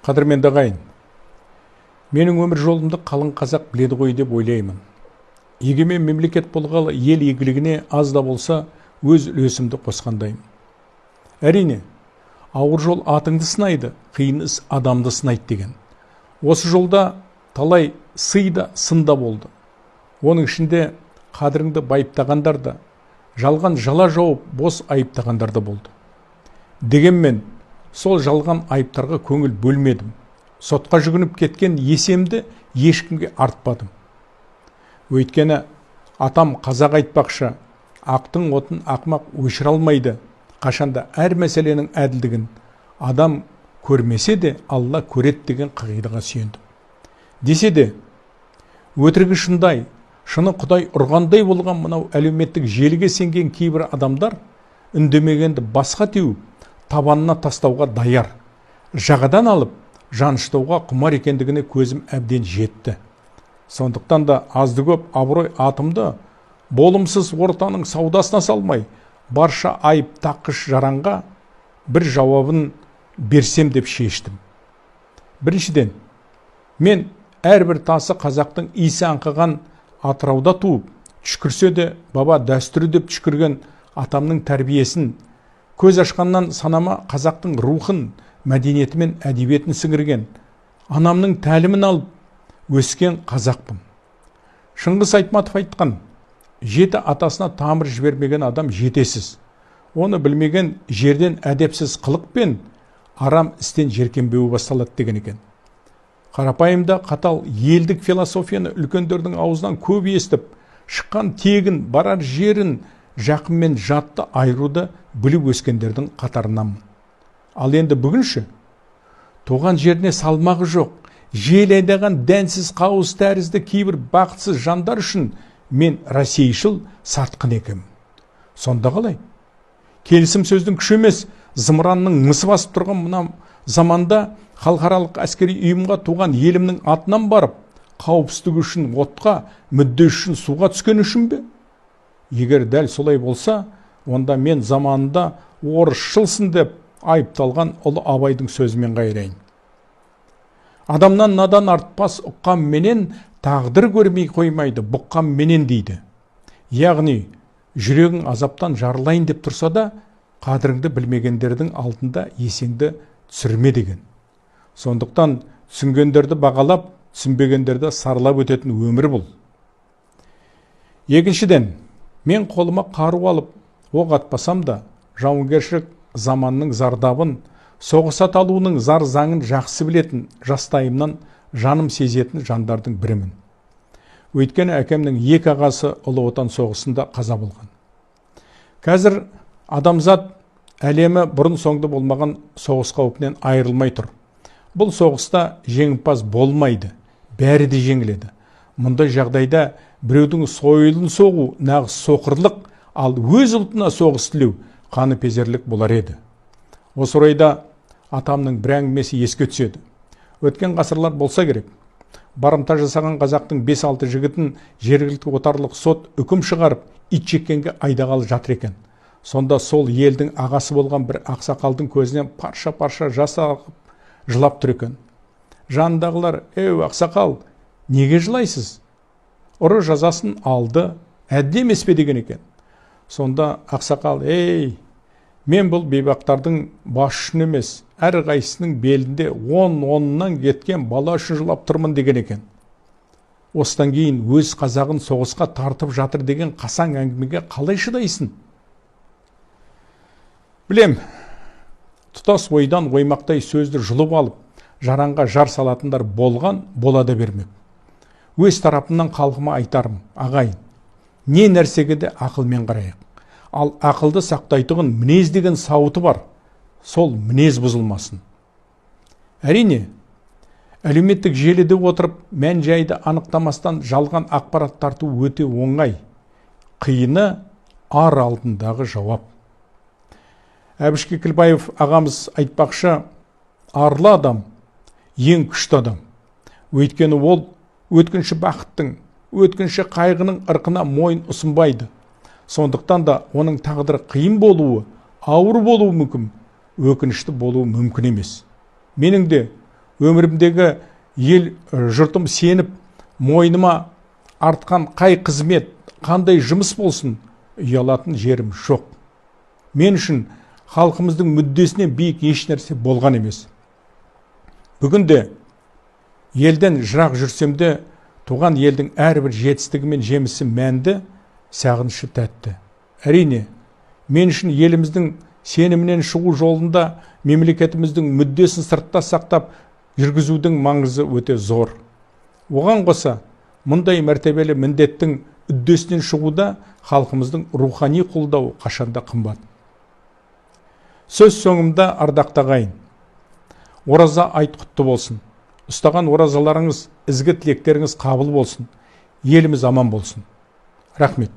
Қадірменді ағайын, менің өмір жолымды қалың қазақ біледі ғой деп ойлаймын. Егемен мемлекет болғалы ел игілігіне аз да болса өз үлесімді қосқандаймын. Әрине, ауыр жол атыңды сынайды, қиын іс адамды сынайды деген. Осы жолда талай сый да сын да болды. Оның ішінде қадіріңді байыптағандар да, жалған жала жауып бос айыптағандар да болды. Дегенмен, сол жалған айыптарға көңіл бөлмедім. Сотқа жүгініп кеткен есемді ешкімге артпадым. Өйткені атам қазақ айтпақшы, ақтың отын ақмақ өшіре алмайды. Қашанда әр мәселенің әділдігін адам көрмесе де Алла көреді деген қағидаға сүйендім. Десе де, өтірігі шындай, шыны құдай ұрғандай болған мынау әлеуметтік желіге сенген кейбір адамдар үндемегенді басқа теуіп, табанына тастауға даяр, жағадан алып, жаныштауға құмар екендігіне көзім әбден жетті. Сондықтан да азды көп абырой атымды болымсыз ортаның саудасына салмай, барша айып таққыш жаранға бір жауабын берсем деп шештім. Біріншіден, мен әрбір тасы қазақтың иісі аңқыған Атырауда туып, түшкірсе де баба дәстүрі деп түшкірген атамның тәрбиесін, көз ашқаннан санама қазақтың рухын, мәдениеті мен әдебиетін сіңірген, анамның тәлімін алып, өскен қазақпын. Шыңғыс Айтматов айтқан, жеті атасына тамыр жібермеген адам жетесіз. Оны білмеген жерден әдепсіз қылық пен арам істен жеркенбеуі басталады деген екен. Қарапайымда қатал елдік философияны үлкендердің аузынан көп естіп, шыққан тегін, барар жерін, жақын мен жатты айыруды біліп өскендердің қатарынамын. Ал енді бүгінші, туған жеріне салмағы жоқ, жел айдаған дәнсіз қауыз тәрізді кейбір бақытсыз жандар үшін мен Российшыл сатқын екем. Сонда қалай? Келісім сөздің күші емес, зымыранның мысы басып тұрған мына заманда халықаралық әскери ұйымға туған елімнің атынан барып, қауіпсіздік үшін отқа, мүдде үшін суға түскен үшін бе? Егер дәл солай болса, онда мен заманында орысшылсың деп айыпталған ұлы Абайдың сөзімен қайрайын. Адамнан надан артпас ұққан менен тағдыр көрмей қоймайды бұққан менен дейді. Яғни, жүрегің азаптан жарылайын деп тұрса да, қадіріңді білмегендердің алдында есеңді түсірме деген. Сондықтан түсінгендерді бағалап, түсінбегендерді сарылап өтетін өмір бұл. Екіншіден, мен қолыма қару алып, оқ атпасам да, жауынгершілік заманның зардабын, соғыс аталуының зар заңын жақсы білетін жастайымнан жаным сезетін жандардың бірімін. Өйткені әкемнің екі ағасы ұлы отан соғысында қаза болған. Қазір адамзат әлемі бұрын соңды болмаған соғыс қауіпінен айырылмай тұр. Бұл соғыста жеңімпаз болмайды, бәрі де жеңіледі. Мұндай жағдайда біреудің сойылын соғу нағыз соқырлық, ал өз ұлтына соғыс тілеу қаныпезерлік болар еді. Осы орайда атамның бір әңгімесі еске түседі. Өткен ғасырлар болса керек, барымта жасаған қазақтың 5-6 жігітін жергілікті отарлық сот үкім шығарып, ит жеккенге айдағалы жатыр екен. Сонда сол елдің ағасы болған бір ақсақалдың көзінен парша-парша жас ағып жылап тұр екен. Жанындағылар, ақсақал, неге жылайсыз? Ұры жазасын алды, әдді емес пе деген екен. Сонда ақсақал, мен бұл бейбақтардың басы үшін емес, әр қайсының белінде 10-10-нан кеткен бала үшін жылап тұрмын деген екен. Осыдан кейін өз қазағын соғысқа тартып жатыр деген қасаң әңгімеге қалай шыдайсың? Білем, тұтас ойдан оймақтай сөзді жұлып алып, жаранға жар салатындар болған, бола да бермек. Өз тарапымнан халқыма айтарым, ағайын, не нәрсеге де ақылмен қарайық. Ал ақылды сақтайтұғын мінез деген сауыты бар, сол мінез бұзылмасын. Әрине, әлеуметтік желіде отырып, мән жайды анықтамастан жалған ақпарат тарту өте оңай. Қиыны ар алдындағы жауап. Әбіш Кекілбаев ағамыз айтпақшы, арлы адам ең күшті адам. Өйткені ол өткінші бақыттың, өткінші қайғының ырқына мойын ұсынбайды. Сондықтан да оның тағдыры қиын болуы, ауыр болуы мүмкін, өкінішті болуы мүмкін емес. Менің де өмірімдегі ел жұртым сеніп мойныма артқан қай қызмет, қандай жұмыс болсын, ұялатын жерім жоқ. Мен үшін халқымыздың мүддесінен биік еш нәрсе болған емес. Бүгінде елден жырақ жүрсем де, туған елдің әрбір жетістігі мен жемісі мәнді, сағынышы тәтті. Әрине, мен үшін еліміздің сенімінен шығу жолында мемлекетіміздің мүддесін сыртта сақтап жүргізудің маңызы өте зор. Оған қоса, мұндай мәртебелі міндеттің үддесінен шығуда халқымыздың рухани қолдауы қашанда қымбат. Сөз соңымда, ардақты ағайын, ораза айт құтты болсын. Ұстаған оразаларыңыз, ізгі тілектеріңіз қабыл болсын. Еліміз аман болсын. Рахмет.